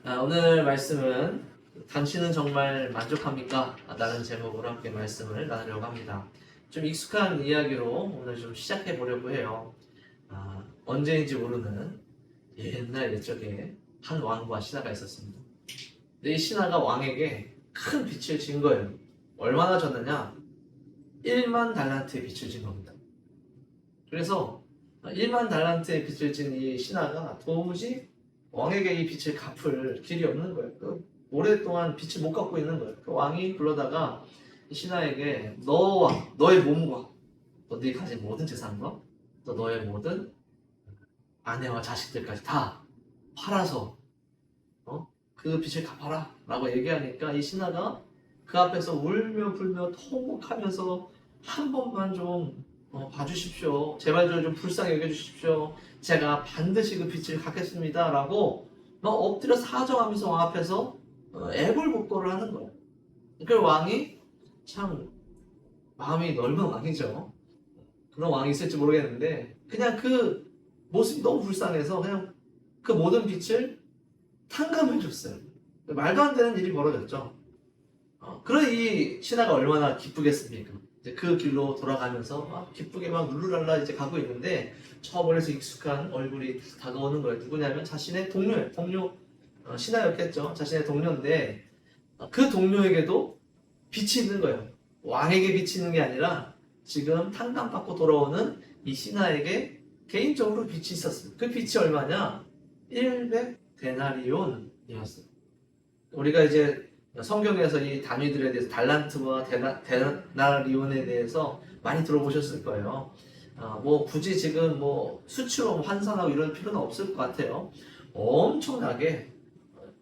오늘 말씀은 당신은 정말 만족합니까? 라는 제목으로 함께 말씀을 나누려고 합니다. 좀 익숙한 이야기로 오늘 좀 시작해 보려고 해요. 언제인지 모르는 옛날 옛적에 한 왕과 신하가 있었습니다. 근데 이 신하가 왕에게 큰 빚을 진 거예요. 얼마나 졌느냐? 1만 달란트의 빚을 진 겁니다. 그래서 1만 달란트의 빚을 진 이 신하가 도무지 왕에게 이 빚을 갚을 길이 없는 거예요. 오랫동안 빚을 못 갚고 있는 거예요. 왕이 불러다가 이 신하에게 너와 너의 몸과 너네 가진 모든 재산과 또 너의 모든 아내와 자식들까지 다 팔아서 그 빚을 갚아라 라고 얘기하니까 이 신하가 그 앞에서 울며 불며 통곡하면서 한 번만 좀 봐주십시오. 제발 좀 불쌍히 여겨주십시오. 제가 반드시 그 빚을 갚겠습니다. 라고 막 엎드려 사정하면서 왕 앞에서 애걸복걸을 하는 거예요. 그 왕이 참 마음이 넓은 왕이죠. 그런 왕이 있을지 모르겠는데 그냥 그 모습이 너무 불쌍해서 그냥 그 모든 빚을 탕감해줬어요. 말도 안 되는 일이 벌어졌죠. 그런 이 신하가 얼마나 기쁘겠습니까? 이제 그 길로 돌아가면서 기쁘게 막 룰루랄라 이제 가고 있는데 저 멀리서 익숙한 얼굴이 다가오는 거예요. 누구냐면 자신의 동료예요. 신하였겠죠. 자신의 동료인데 그 동료에게도 빚이 있는 거예요. 왕에게 빚이 있는 게 아니라 지금 탕감받고 돌아오는 이 신하에게 개인적으로 빚이 있었어요. 그 빚이 얼마냐? 100데나리온이었어요. 우리가 이제 성경에서 이 단위들에 대해서 달란트와 데나리온에 대해서 많이 들어보셨을 거예요. 뭐 굳이 지금 뭐 수치로 환산하고 이럴 필요는 없을 것 같아요. 엄청나게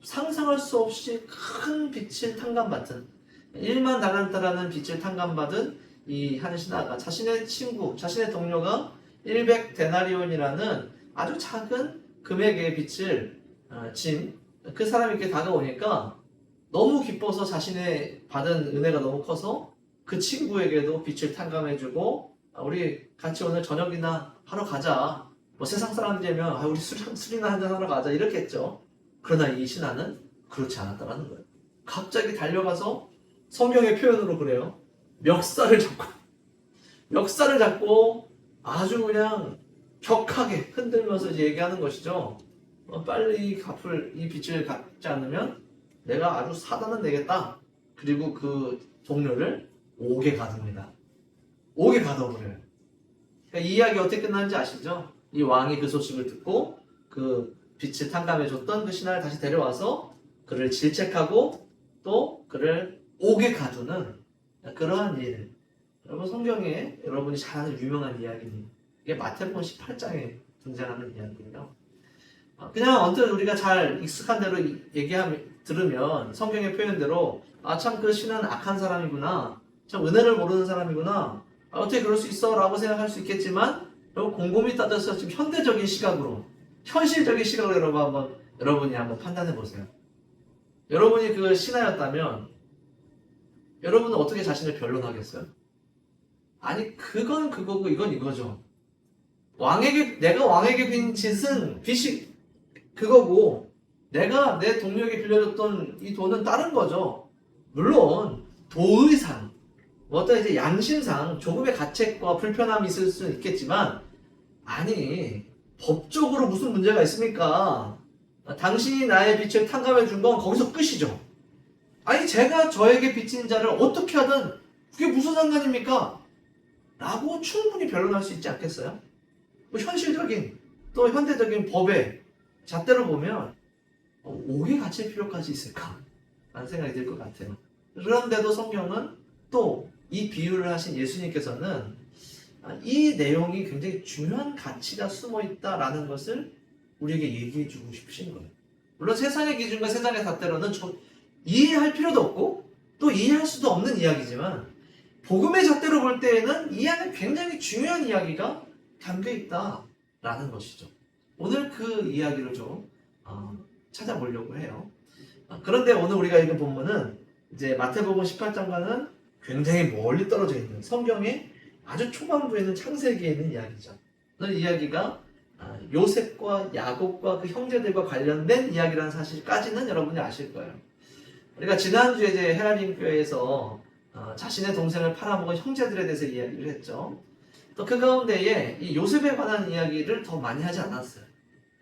상상할 수 없이 큰 빚을 탕감받은 1만 달란트라는 빚을 탕감받은 이 한 신하가 자신의 친구, 자신의 동료가 100데나리온이라는 아주 작은 금액의 빚을 진 그 사람에게 다가오니까 너무 기뻐서 자신의 받은 은혜가 너무 커서 그 친구에게도 빚을 탕감해주고 우리 같이 오늘 저녁이나 하러 가자. 뭐 세상 사람들이면 우리 술이나 한잔 하러 가자 이렇게 했죠. 그러나 이 신하는 그렇지 않았다는 거예요. 갑자기 달려가서 성경의 표현으로 그래요. 멱살을 잡고 아주 그냥 격하게 흔들면서 이제 얘기하는 것이죠. 빨리 이 빚을 갚지 않으면 내가 아주 사단을 내겠다. 그리고 그 동료를 옥에 가둡니다. 옥에 가둬버려요. 그러니까 이 이야기 어떻게 끝나는지 아시죠? 이 왕이 그 소식을 듣고 그 빚을 탕감해줬던 그 신하를 다시 데려와서 그를 질책하고 또 그를 옥에 가두는 그러한 일. 여러분 성경에 여러분이 잘 아는 유명한 이야기입니다. 이게 마태복음 18장에 등장하는 이야기예요. 그냥 언뜻 우리가 잘 익숙한 대로 들으면 성경의 표현대로 참 그 신은 악한 사람이구나, 참 은혜를 모르는 사람이구나, 어떻게 그럴 수 있어? 라고 생각할 수 있겠지만 곰곰이 따져서 지금 현실적인 시각으로 여러분이 한번 판단해 보세요. 여러분이 그 신하였다면 여러분은 어떻게 자신을 변론하겠어요? 아니 그건 그거고 이건 이거죠. 내가 왕에게 빈 빚이 그거고 내가 내 동료에게 빌려줬던 이 돈은 다른 거죠. 물론 도의상 어떤 이제 양심상 조금의 가책과 불편함이 있을 수는 있겠지만 아니 법적으로 무슨 문제가 있습니까? 당신이 나의 빚을 탕감해 준 건 거기서 끝이죠. 아니 제가 저에게 빚진 자를 어떻게 하든 그게 무슨 상관입니까? 라고 충분히 변론할 수 있지 않겠어요? 뭐 현실적인 또 현대적인 법의 잣대로 보면 옥에 갇힐 필요까지 있을까? 라는 생각이 들 것 같아요. 그런데도 성경은 또 이 비유를 하신 예수님께서는 이 내용이 굉장히 중요한 가치가 숨어 있다라는 것을 우리에게 얘기해 주고 싶으신 거예요. 물론 세상의 기준과 세상의 잣대로는 이해할 필요도 없고 또 이해할 수도 없는 이야기지만 복음의 잣대로 볼 때에는 이 안에 굉장히 중요한 이야기가 담겨 있다라는 것이죠. 오늘 그 이야기를 좀 찾아보려고 해요. 그런데 오늘 우리가 읽은 본문은 이제 마태복음 18장과는 굉장히 멀리 떨어져 있는 성경의 아주 초반부에 있는 창세기에 있는 이야기죠. 오늘 이야기가 요셉과 야곱과 그 형제들과 관련된 이야기라는 사실까지는 여러분이 아실 거예요. 우리가 지난주에 이제 헤아림 교회에서 자신의 동생을 팔아먹은 형제들에 대해서 이야기를 했죠. 또 그 가운데에 이 요셉에 관한 이야기를 더 많이 하지 않았어요.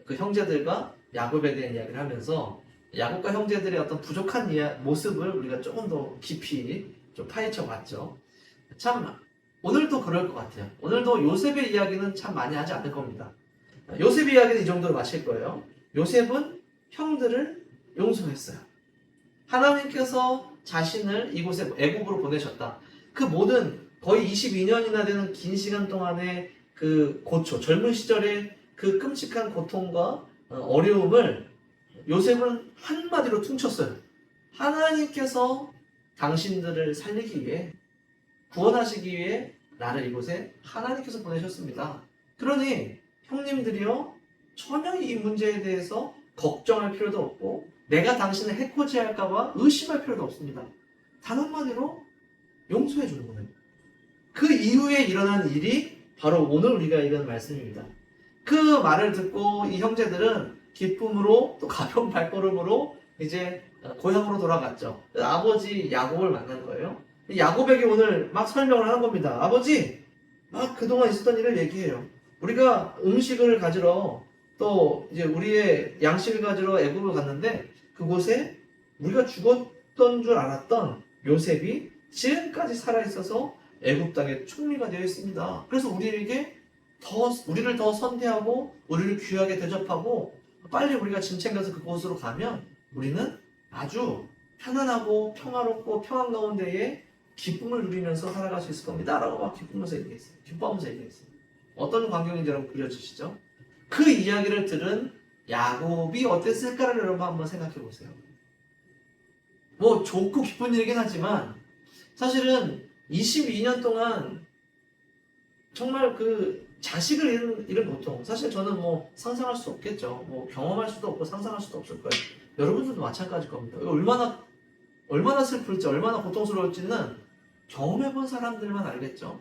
그 형제들과 야곱에 대한 이야기를 하면서 야곱과 형제들의 어떤 부족한 모습을 우리가 조금 더 깊이 좀 파헤쳐 봤죠. 참 오늘도 그럴 것 같아요. 오늘도 요셉의 이야기는 참 많이 하지 않을 겁니다. 요셉의 이야기는 이 정도로 마칠 거예요. 요셉은 형들을 용서했어요. 하나님께서 자신을 이곳에 애굽으로 보내셨다. 그 모든 거의 22년이나 되는 긴 시간 동안의 그 고초, 젊은 시절의 그 끔찍한 고통과 어려움을 요셉은 한마디로 퉁쳤어요. 하나님께서 당신들을 살리기 위해, 구원하시기 위해 나를 이곳에 하나님께서 보내셨습니다. 그러니 형님들이요, 전혀 이 문제에 대해서 걱정할 필요도 없고 내가 당신을 해코지할까봐 의심할 필요도 없습니다. 단 한마디로 용서해 주는 거예요. 그 이후에 일어난 일이 바로 오늘 우리가 읽은 말씀입니다. 그 말을 듣고 이 형제들은 기쁨으로 또 가벼운 발걸음으로 이제 고향으로 돌아갔죠. 아버지 야곱을 만난 거예요. 야곱에게 오늘 막 설명을 하는 겁니다. 아버지, 막 그동안 있었던 일을 얘기해요. 우리가 음식을 가지러 또 이제 우리의 양식을 가지러 애굽을 갔는데 그곳에 우리가 죽었던 줄 알았던 요셉이 지금까지 살아있어서 애굽 땅의 총리가 되어 있습니다. 그래서 우리를 더 선대하고 우리를 귀하게 대접하고 빨리 우리가 짐 챙겨서 그곳으로 가면 우리는 아주 편안하고 평화롭고 평안 가운데에 기쁨을 누리면서 살아갈 수 있을 겁니다. 라고 막 기뻐하면서 얘기했어요. 어떤 광경인지 여러분 그려지시죠? 그 이야기를 들은 야곱이 어땠을까를 여러분 한번 생각해 보세요. 뭐 좋고 기쁜 일이긴 하지만 사실은 22년 동안 정말 그 자식을 잃은 고통, 사실 저는 뭐 상상할 수 없겠죠. 뭐 경험할 수도 없고 상상할 수도 없을 거예요. 여러분들도 마찬가지일 겁니다. 얼마나 슬플지, 얼마나 고통스러울지는 경험해본 사람들만 알겠죠.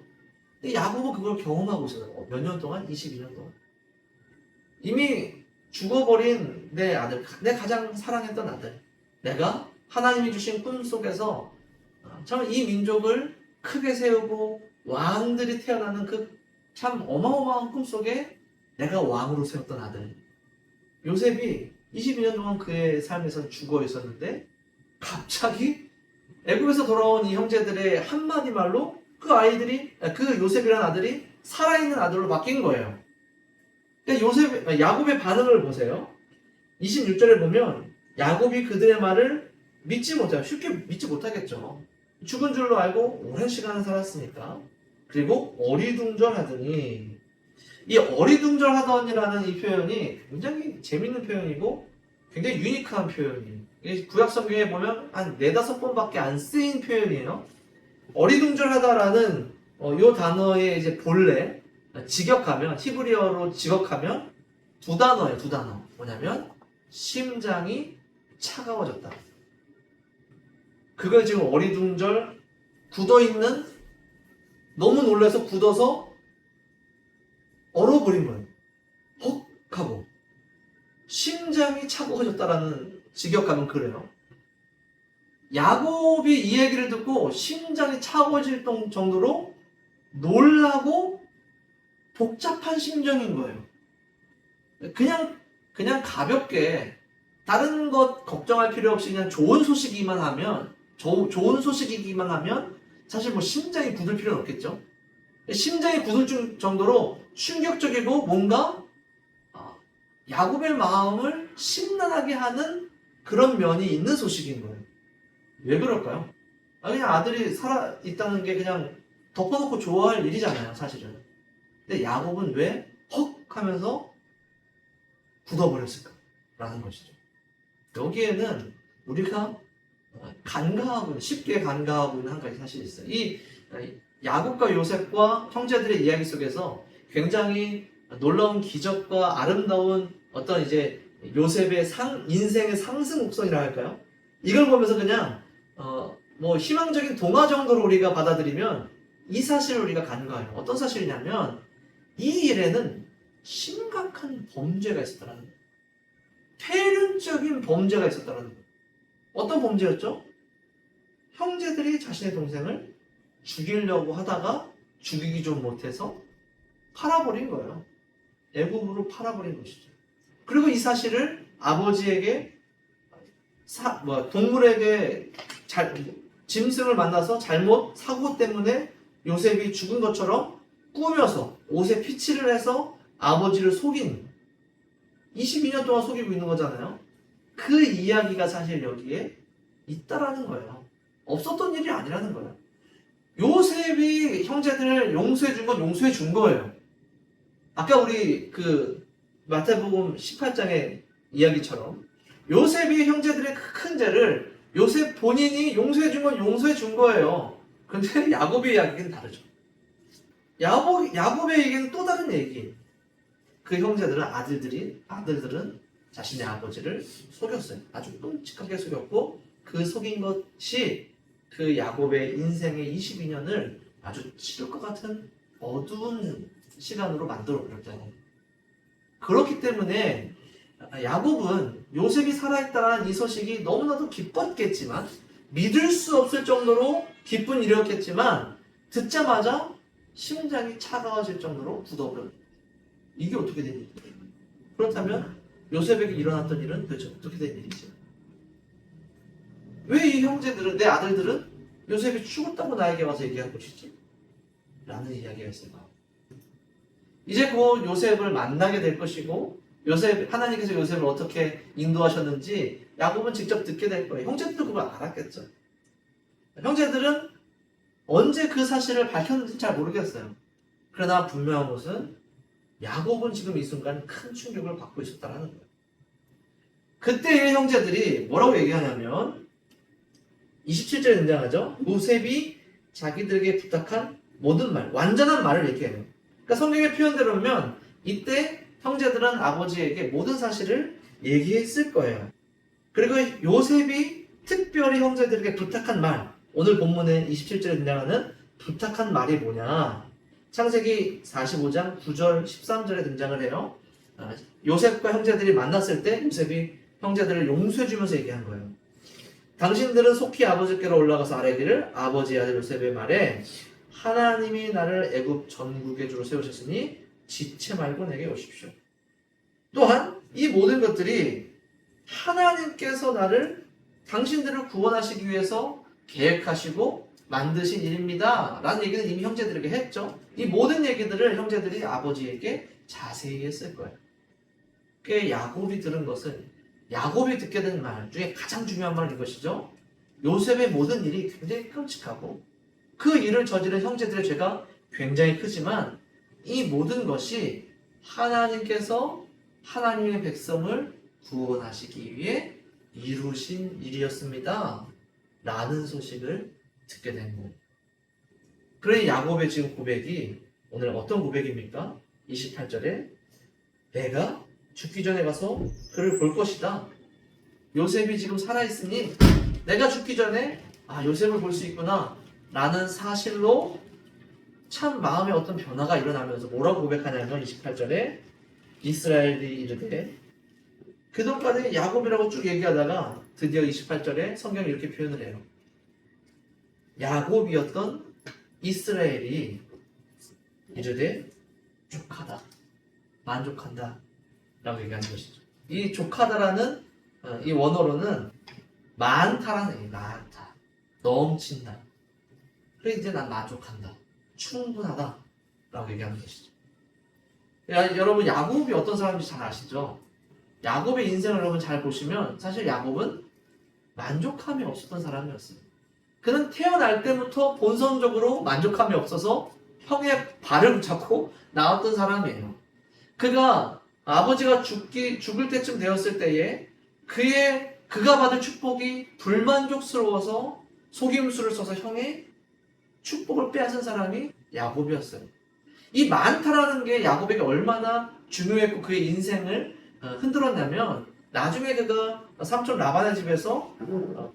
근데 야곱은 그걸 경험하고 있어요. 몇 년 동안? 22년 동안. 이미 죽어버린 내 아들, 내 가장 사랑했던 아들, 내가 하나님이 주신 꿈 속에서 참 이 민족을 크게 세우고 왕들이 태어나는 그 참 어마어마한 꿈 속에 내가 왕으로 세웠던 아들 요셉이 22년 동안 그의 삶에서 죽어 있었는데 갑자기 애굽에서 돌아온 이 형제들의 한마디 말로 그 요셉이라는 아들이 살아있는 아들로 바뀐 거예요. 그러니까 야곱의 반응을 보세요. 26절에 보면 야곱이 그들의 말을 믿지 못해요. 쉽게 믿지 못하겠죠. 죽은 줄로 알고 오랜 시간을 살았으니까. 그리고 어리둥절하더니, 이 어리둥절하더니라는 이 표현이 굉장히 재밌는 표현이고 굉장히 유니크한 표현이에요. 구약 성경에 보면 한 4-5번밖에 안 쓰인 표현이에요. 어리둥절하다라는 이 단어의 이제 본래 직역하면, 히브리어로 직역하면 두 단어예요. 두 단어. 뭐냐면 심장이 차가워졌다. 그걸 지금 어리둥절 굳어있는, 너무 놀라서 굳어서 얼어버린 거예요. 헉 하고 심장이 차가워졌다라는 직역하면 그래요. 야곱이 이 얘기를 듣고 심장이 차가워질 정도로 놀라고 복잡한 심정인 거예요. 그냥 가볍게 다른 것 걱정할 필요 없이 그냥 좋은 소식이기만 하면 사실 뭐 심장이 굳을 필요는 없겠죠. 심장이 굳을 정도로 충격적이고 뭔가 야곱의 마음을 심란하게 하는 그런 면이 있는 소식인 거예요. 왜 그럴까요? 그냥 아들이 살아있다는 게 그냥 덮어놓고 좋아할 일이잖아요, 사실은. 근데 야곱은 왜 헉 하면서 굳어버렸을까? 라는 것이죠. 여기에는 우리가 쉽게 간과하고 있는 한 가지 사실이 있어요. 이 야곱과 요셉과 형제들의 이야기 속에서 굉장히 놀라운 기적과 아름다운 어떤 이제 요셉의 인생의 상승 곡선이라 할까요? 이걸 보면서 그냥 뭐 희망적인 동화 정도로 우리가 받아들이면 이 사실을 우리가 간과해요. 어떤 사실이냐면 이 일에는 심각한 범죄가 있었다는 거예요. 폐륜적인 범죄가 있었다는 거예요. 어떤 범죄였죠? 형제들이 자신의 동생을 죽이려고 하다가 죽이기 좀 못해서 팔아버린 거예요. 애국으로 팔아버린 것이죠. 그리고 이 사실을 아버지에게 동물에게 짐승을 만나서 잘못 사고 때문에 요셉이 죽은 것처럼 꾸며서 옷에 피칠을 해서 아버지를 속인 22년 동안 속이고 있는 거잖아요. 그 이야기가 사실 여기에 있다라는 거예요. 없었던 일이 아니라는 거예요. 요셉이 형제들을 용서해 준 건 용서해 준 거예요. 아까 우리 마태복음 18장의 이야기처럼 요셉이 형제들의 큰 죄를 요셉 본인이 용서해 준 건 용서해 준 거예요. 그런데 야곱의 이야기는 다르죠. 야곱의 얘기는 또 다른 얘기예요. 그 형제들은 아들들은 자신의 아버지를 속였어요. 아주 끔찍하게 속였고 그 속인 것이 그 야곱의 인생의 22년을 아주 치를 것 같은 어두운 시간으로 만들어 버렸다는 거예요. 그렇기 때문에 야곱은 요셉이 살아있다는 이 소식이 너무나도 기뻤겠지만 믿을 수 없을 정도로 기쁜 일이었겠지만 듣자마자 심장이 차가워질 정도로 굳어버렸다. 이게 어떻게 된 일이죠? 그렇다면 요셉에게 일어났던 일은 도대체 어떻게 된 일이죠? 왜 이 형제들은, 내 아들들은 요셉이 죽었다고 나에게 와서 얘기한 것이지? 라는 이야기가 있어요. 이제 곧 요셉을 만나게 될 것이고 하나님께서 요셉을 어떻게 인도하셨는지 야곱은 직접 듣게 될 거예요. 형제들도 그걸 알았겠죠. 형제들은 언제 그 사실을 밝혔는지 잘 모르겠어요. 그러나 분명한 것은 야곱은 지금 이 순간 큰 충격을 받고 있었다는 거예요. 그때의 형제들이 뭐라고 얘기하냐면 27절에 등장하죠. 요셉이 자기들에게 부탁한 모든 말, 완전한 말을 얘기해요. 그러니까 성경의 표현대로면 이때 형제들은 아버지에게 모든 사실을 얘기했을 거예요. 그리고 요셉이 특별히 형제들에게 부탁한 말, 오늘 본문에 27절에 등장하는 부탁한 말이 뭐냐? 창세기 45장 9절 13절에 등장을 해요. 요셉과 형제들이 만났을 때 요셉이 형제들을 용서해주면서 얘기한 거예요. 당신들은 속히 아버지께로 올라가서 아뢰기를 아버지 아들 요셉의 말에 하나님이 나를 애굽 전국의 주로 세우셨으니 지체 말고 내게 오십시오. 또한 이 모든 것들이 하나님께서 당신들을 구원하시기 위해서 계획하시고 만드신 일입니다. 라는 얘기는 이미 형제들에게 했죠. 이 모든 얘기들을 형제들이 아버지에게 자세히 했을 거예요. 야곱이 들은 것은 야곱이 듣게 된 말 중에 가장 중요한 말은 이것이죠. 요셉의 모든 일이 굉장히 끔찍하고 그 일을 저지른 형제들의 죄가 굉장히 크지만 이 모든 것이 하나님께서 하나님의 백성을 구원하시기 위해 이루신 일이었습니다. 라는 소식을 듣게 된 거예요. 그러니 야곱의 지금 고백이 오늘 어떤 고백입니까? 28절에 내가 죽기 전에 가서 그를 볼 것이다. 요셉이 지금 살아있으니 내가 죽기 전에 요셉을 볼 수 있구나 라는 사실로 참 마음에 어떤 변화가 일어나면서 뭐라고 고백하냐면 28절에 이스라엘이 이르되 그동안에 야곱이라고 쭉 얘기하다가 드디어 28절에 성경이 이렇게 표현을 해요. 야곱이었던 이스라엘이 이르되 족하다, 만족한다 라고 얘기하는 것이죠. 이 족하다라는 이 원어로는 많다라는 얘기예요. 많다, 넘친다. 그래 이제 난 만족한다, 충분하다 라고 얘기하는 것이죠. 여러분 야곱이 어떤 사람인지 잘 아시죠? 야곱의 인생을 여러분 잘 보시면 사실 야곱은 만족함이 없었던 사람이었어요. 그는 태어날 때부터 본성적으로 만족함이 없어서 형의 발을 붙잡고 나왔던 사람이에요. 그가 아버지가 죽을 때쯤 되었을 때에 그가 받을 축복이 불만족스러워서 속임수를 써서 형의 축복을 빼앗은 사람이 야곱이었어요. 이 많다라는 게 야곱에게 얼마나 중요했고 그의 인생을 흔들었냐면 나중에 그가 삼촌 라반의 집에서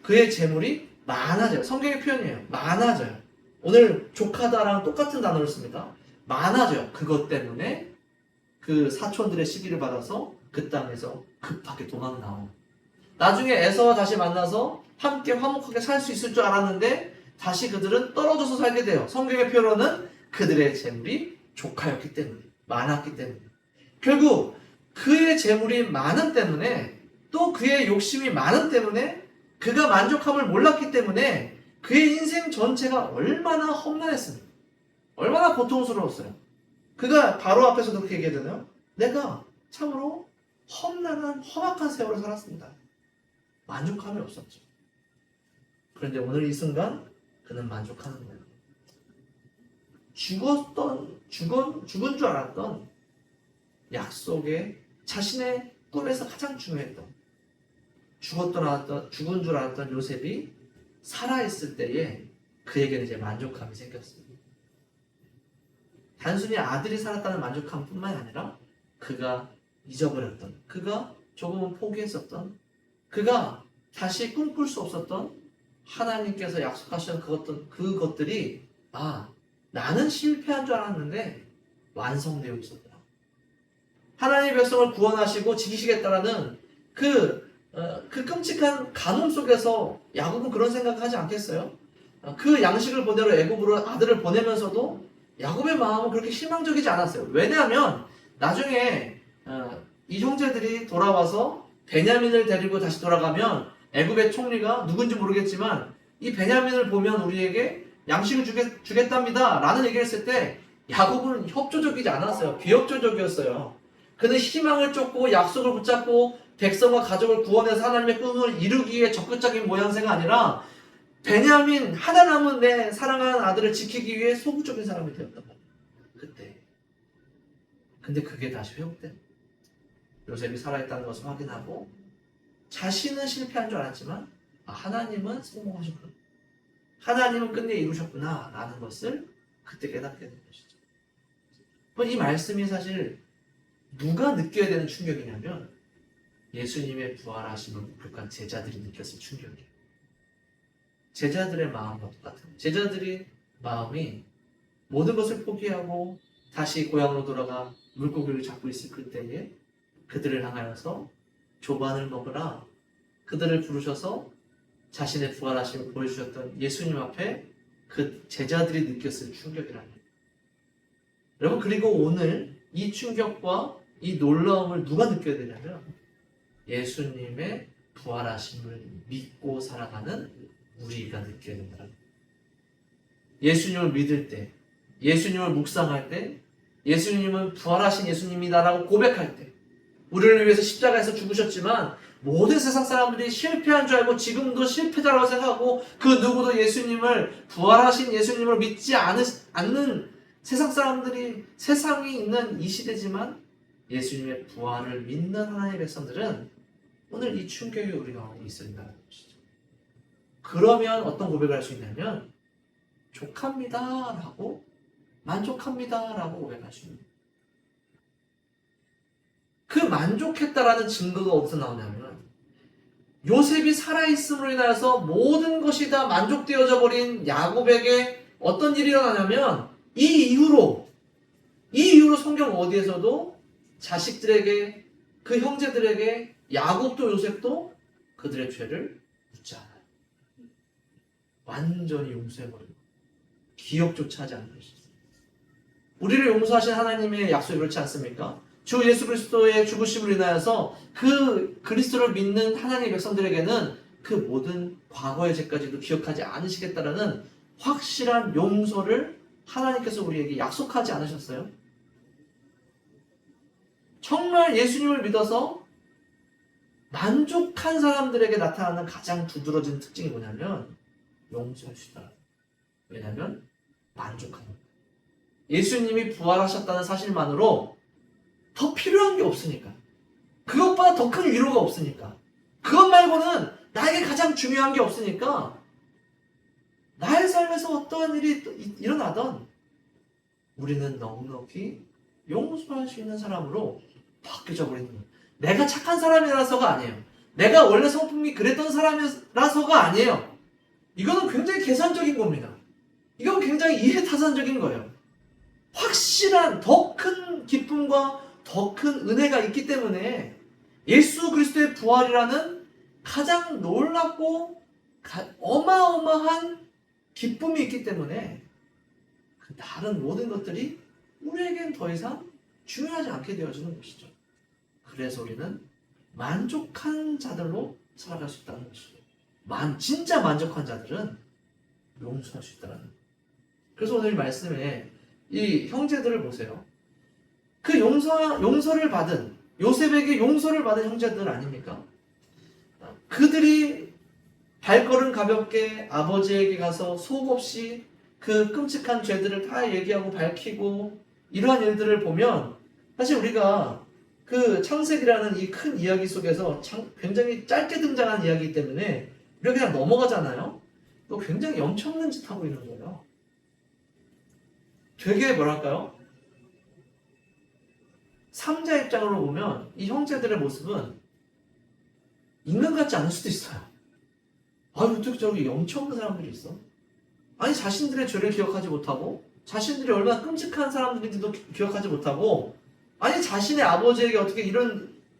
그의 재물이 많아져요. 성경의 표현이에요. 많아져요. 오늘 족하다랑 똑같은 단어를 씁니다. 많아져요. 그것 때문에 그 사촌들의 시기를 받아서 그 땅에서 급하게 도망 나오고, 나중에 에서와 다시 만나서 함께 화목하게 살 수 있을 줄 알았는데 다시 그들은 떨어져서 살게 돼요. 성경의 표현은 그들의 재물이 족하였기 때문에, 많았기 때문에, 결국 그의 재물이 많음 때문에, 또 그의 욕심이 많음 때문에, 그가 만족함을 몰랐기 때문에 그의 인생 전체가 얼마나 험난했습니까? 얼마나 고통스러웠어요. 그가 바로 앞에서도 그렇게 얘기하잖아요. 내가 참으로 험난한 험악한 세월을 살았습니다. 만족함이 없었죠. 그런데 오늘 이 순간 그는 만족하는 거예요. 죽은 줄 알았던 약속에 자신의 꿈에서 가장 중요했던, 죽은 줄 알았던 요셉이 살아있을 때에 그에게는 이제 만족함이 생겼습니다. 단순히 아들이 살았다는 만족함뿐만 아니라 그가 잊어버렸던, 그가 조금은 포기했었던, 그가 다시 꿈꿀 수 없었던 하나님께서 약속하셨던 그것들이, 나는 실패한 줄 알았는데 완성되어 있었더라. 하나님의 백성을 구원하시고 지키시겠다라는 그 끔찍한 간음 속에서 야곱은 그런 생각을 하지 않겠어요? 그 양식을 보내러 애굽으로 아들을 보내면서도 야곱의 마음은 그렇게 희망적이지 않았어요. 왜냐하면 나중에 이 형제들이 돌아와서 베냐민을 데리고 다시 돌아가면 애굽의 총리가 누군지 모르겠지만 이 베냐민을 보면 우리에게 양식을 주겠답니다 라는 얘기를 했을 때 야곱은 협조적이지 않았어요. 비협조적이었어요. 그는 희망을 쫓고 약속을 붙잡고 백성과 가족을 구원해서 하나님의 꿈을 이루기 위해 적극적인 모양새가 아니라 베냐민, 하나 남은 내 사랑하는 아들을 지키기 위해 소극적인 사람이 되었단 말이에요. 그때. 근데 그게 다시 회복된, 요셉이 살아있다는 것을 확인하고 자신은 실패한 줄 알았지만 하나님은 성공하셨구나, 하나님은 끝내 이루셨구나 라는 것을 그때 깨닫게 된 것이죠. 이 말씀이 사실 누가 느껴야 되는 충격이냐면 예수님의 부활하심을 목격한 제자들이 느꼈을 충격이에요. 제자들의 마음과 똑같은, 제자들의 마음이 모든 것을 포기하고 다시 고향으로 돌아가 물고기를 잡고 있을 그때에 그들을 향하여서 조반을 먹으라, 그들을 부르셔서 자신의 부활하심을 보여주셨던 예수님 앞에 그 제자들이 느꼈을 충격이라는 거예요. 여러분, 그리고 오늘 이 충격과 이 놀라움을 누가 느껴야 되냐면 예수님의 부활하심을 믿고 살아가는 우리가 느껴야 된다는 거예요. 예수님을 믿을 때, 예수님을 묵상할 때, 예수님은 부활하신 예수님이다라고 고백할 때, 우리를 위해서 십자가에서 죽으셨지만 모든 세상 사람들이 실패한 줄 알고 지금도 실패자라고 생각하고 그 누구도 예수님을, 부활하신 예수님을 믿지 않는 세상 사람들이 세상이 있는 이 시대지만 예수님의 부활을 믿는 하나님의 백성들은 오늘 이 충격이 우리 가운데 있어야 된다는 것이죠. 그러면 어떤 고백을 할 수 있냐면 족합니다 라고, 만족합니다 라고 고백할 수 있는, 그 만족했다라는 증거가 어디서 나오냐면 요셉이 살아있음으로 인하여서 모든 것이 다 만족되어져 버린 야곱에게 어떤 일이 일어나냐면 이 이후로 성경 어디에서도 자식들에게, 그 형제들에게 야곱도 요셉도 그들의 죄를 묻지 않아요. 완전히 용서해버리고 기억조차 하지 않는 것이죠. 우리를 용서하신 하나님의 약속이 그렇지 않습니까? 주 예수 그리스도의 죽으심으로 인하여서 그 그리스도를 믿는 하나님의 백성들에게는 그 모든 과거의 죄까지도 기억하지 않으시겠다라는 확실한 용서를 하나님께서 우리에게 약속하지 않으셨어요? 정말 예수님을 믿어서 만족한 사람들에게 나타나는 가장 두드러진 특징이 뭐냐면 용서하시다. 왜냐하면 만족합니다. 예수님이 부활하셨다는 사실만으로 더 필요한 게 없으니까, 그것보다 더 큰 위로가 없으니까, 그것 말고는 나에게 가장 중요한 게 없으니까 나의 삶에서 어떠한 일이 일어나던 우리는 넉넉히 용서할 수 있는 사람으로 바뀌어져 버리는 거예요. 내가 착한 사람이라서가 아니에요. 내가 원래 성품이 그랬던 사람이라서가 아니에요. 이거는 굉장히 계산적인 겁니다. 이건 굉장히 이해타산적인 거예요. 확실한 더 큰 기쁨과 더 큰 은혜가 있기 때문에 예수 그리스도의 부활이라는 가장 놀랍고 어마어마한 기쁨이 있기 때문에 그 다른 모든 것들이 우리에겐 더 이상 중요하지 않게 되어지는 것이죠. 그래서 우리는 만족한 자들로 살아갈 수 있다는 것이죠. 진짜 만족한 자들은 용서할 수 있다는 거예요. 그래서 오늘 말씀에 이 형제들을 보세요. 그 용서를 받은, 요셉에게 용서를 받은 형제들 아닙니까? 그들이 발걸음 가볍게 아버지에게 가서 속 없이 그 끔찍한 죄들을 다 얘기하고 밝히고 이러한 일들을 보면 사실 우리가 그 창세기라는 이 큰 이야기 속에서 굉장히 짧게 등장한 이야기이기 때문에 우리가 그냥 넘어가잖아요. 또 굉장히 엄청난 짓 하고 있는 거예요. 되게 뭐랄까요? 삼자 입장으로 보면 이 형제들의 모습은 인간 같지 않을 수도 있어요. 어떻게 저기 엄청난 사람들이 있어? 아니 자신들의 죄를 기억하지 못하고 자신들이 얼마나 끔찍한 사람들인지도 기억하지 못하고 아니 자신의 아버지에게 어떻게 이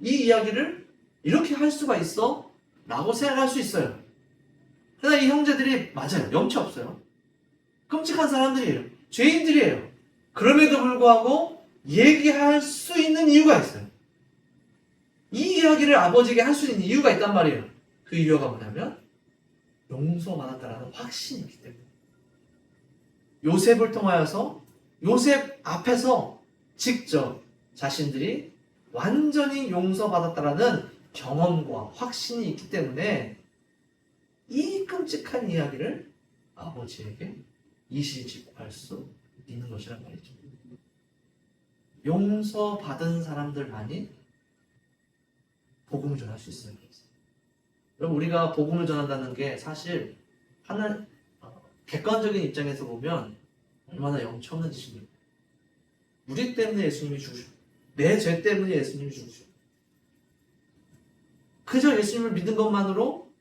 이야기를 이렇게 할 수가 있어? 라고 생각할 수 있어요. 그러나 이 형제들이 맞아요. 염치 없어요. 끔찍한 사람들이에요. 죄인들이에요. 그럼에도 불구하고 얘기할 수 있는 이유가 있어요. 이 이야기를 아버지에게 할 수 있는 이유가 있단 말이에요. 그 이유가 뭐냐면 용서받았다라는 확신이 있기 때문에. 요셉을 통하여서 요셉 앞에서 직접 자신들이 완전히 용서받았다라는 경험과 확신이 있기 때문에 이 끔찍한 이야기를 아버지에게 이실직고할 수 있는 것이란 말이죠. 용서받은 사람들만이 복음을 전할 수 있어요. 여러분 우리가 복음을 전한다는 게 사실 객관적인 입장에서 보면 얼마나 영청한 짓입니까? 우리 때문에 예수님이 죽으셨고 내 죄 때문에 예수님이 죽으셨고 그저 예수님을 믿은 것만으로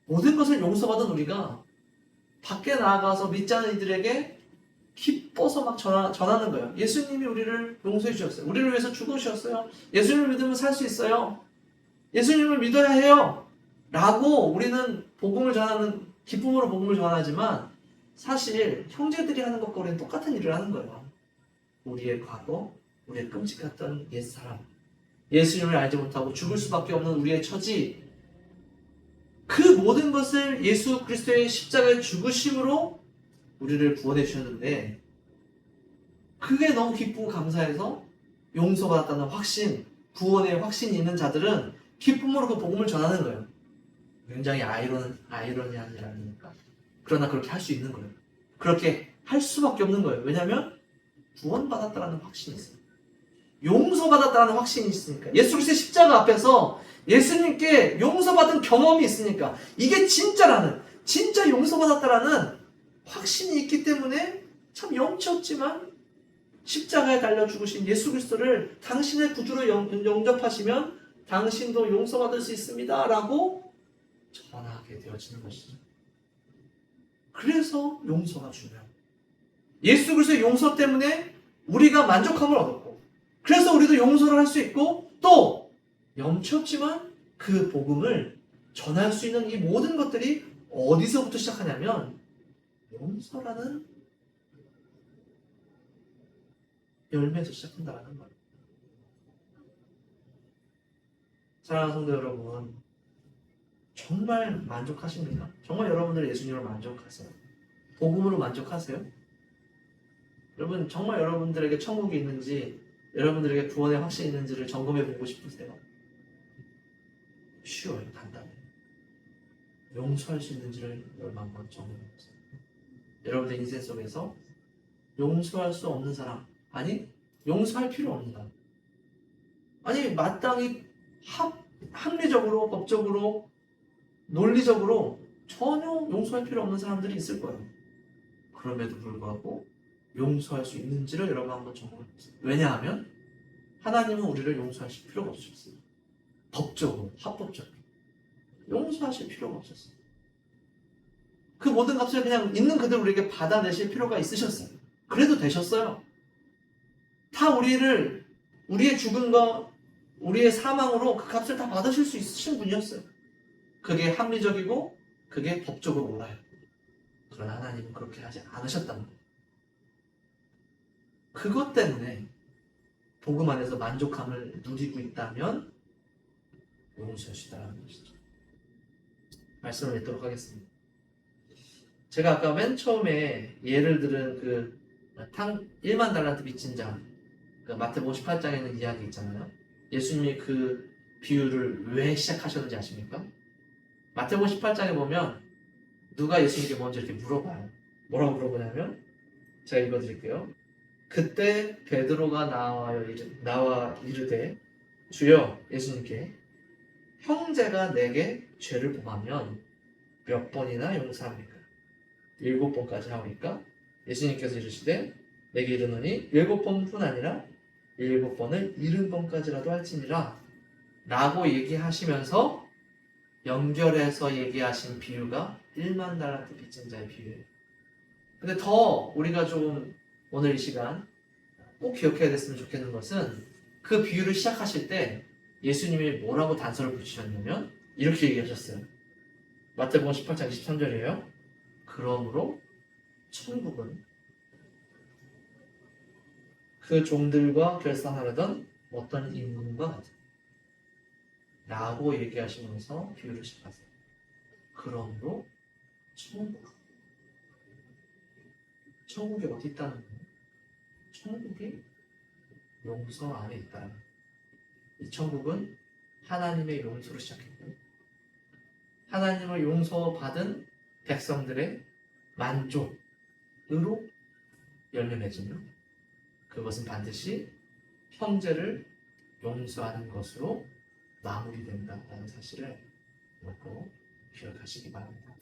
모든 것을 용서받은 우리가 밖에 나아가서 믿지 않는 이들에게 기뻐서 막 전하는 거예요. 예수님이 우리를 용서해 주셨어요. 우리를 위해서 죽으셨어요. 예수님을 믿으면 살 수 있어요. 예수님을 믿어야 해요. 라고 우리는 기쁨으로 복음을 전하지만 사실 형제들이 하는 것과 우리는 똑같은 일을 하는 거예요. 우리의 과거, 우리의 끔찍했던 옛사람, 예수님을 알지 못하고 죽을 수밖에 없는 우리의 처지, 그 모든 것을 예수 그리스도의 십자가의 죽으심으로 우리를 구원해 주셨는데 그게 너무 기쁘고 감사해서 용서받았다는 확신, 구원의 확신이 있는 자들은 기쁨으로 그 복음을 전하는 거예요. 굉장히 아이러니한 일 아닙니까? 그러나 그렇게 할 수 있는 거예요. 그렇게 할 수밖에 없는 거예요. 왜냐하면 구원받았다는 확신이 있어요. 용서받았다는 확신이 있으니까. 예수 그리스도의 십자가 앞에서 예수님께 용서받은 경험이 있으니까 이게 진짜 용서받았다라는 확신이 있기 때문에 참 염치 없지만 십자가에 달려 죽으신 예수 그리스도를 당신의 구주로 영접하시면 당신도 용서받을 수 있습니다 라고 전하게 되어지는 것이죠. 그래서 용서가 중요합니다. 예수 그리스도의 용서 때문에 우리가 만족함을 얻었고 그래서 우리도 용서를 할 수 있고 또 염치 없지만 그 복음을 전할 수 있는 이 모든 것들이 어디서부터 시작하냐면 용서라는 열매에서 시작한다는 거예요. 사랑하는 성도 여러분, 정말 만족하십니까? 정말 여러분들 예수님으로 만족하세요? 복음으로 만족하세요? 여러분 정말 여러분들에게 천국이 있는지 여러분들에게 구원의 확신이 있는지를 점검해 보고 싶으세요? 쉬워요. 간단해요. 용서할 수 있는지를 여러분 한번 점검해 보세요. 여러분의 인생 속에서 용서할 수 없는 사람, 아니 용서할 필요 없는 사람, 아니 마땅히 합리적으로, 법적으로, 논리적으로 전혀 용서할 필요 없는 사람들이 있을 거예요. 그럼에도 불구하고 용서할 수 있는지를 여러분 한번 점검해보세요. 왜냐하면 하나님은 우리를 용서하실 필요가 없으셨어요. 법적으로, 합법적으로 용서하실 필요가 없었어요. 그 모든 값을 그냥 있는 그대로 우리에게 받아내실 필요가 있으셨어요. 그래도 되셨어요. 다 우리를 우리의 죽음과 우리의 사망으로 그 값을 다 받으실 수 있으신 분이었어요. 그게 합리적이고 그게 법적으로 옳아요. 그러나 하나님은 그렇게 하지 않으셨단 말이에요. 그것 때문에 복음 안에서 만족함을 누리고 있다면 용서하시다라는 것이죠. 말씀을 맺도록 하겠습니다. 제가 아까 맨 처음에 예를 들은 그 1만 달란트 빚진 자, 그 마태복음 18장에 있는 이야기 있잖아요. 예수님이 그 비유를 왜 시작하셨는지 아십니까? 마태복음 18장에 보면 누가 예수님께 먼저 이렇게 물어봐요. 뭐라고 물어보냐면 제가 읽어드릴게요. 그때 베드로가 나와 이르되 주여, 예수님께 형제가 내게 죄를 범하면 몇 번이나 용서합니까? 7번까지 하오니까 예수님께서 이르시되 내게 이르노니 7번뿐 아니라 7번을 70번까지라도 할지니라 라고 얘기하시면서 연결해서 얘기하신 비유가 1만 달란트 빚진 자의 비유예요. 근데 더 우리가 좀 오늘 이 시간 꼭 기억해야 됐으면 좋겠는 것은 그 비유를 시작하실 때 예수님이 뭐라고 단서를 붙이셨냐면 이렇게 얘기하셨어요. 마태복음 18장 23절이에요. 그러므로 천국은 그 종들과 결산하려던 어떤 임금과 같다 라고 얘기하시면서 비유를 시작하세요. 그러므로 천국이 어디 있다는 거예요? 천국이 용서 안에 있다는 거예요. 이 천국은 하나님의 용서로 시작했고 하나님을 용서받은 백성들의 만족으로 열매 맺으며 그것은 반드시 형제를 용서하는 것으로 마무리된다는 사실을 꼭 기억하시기 바랍니다.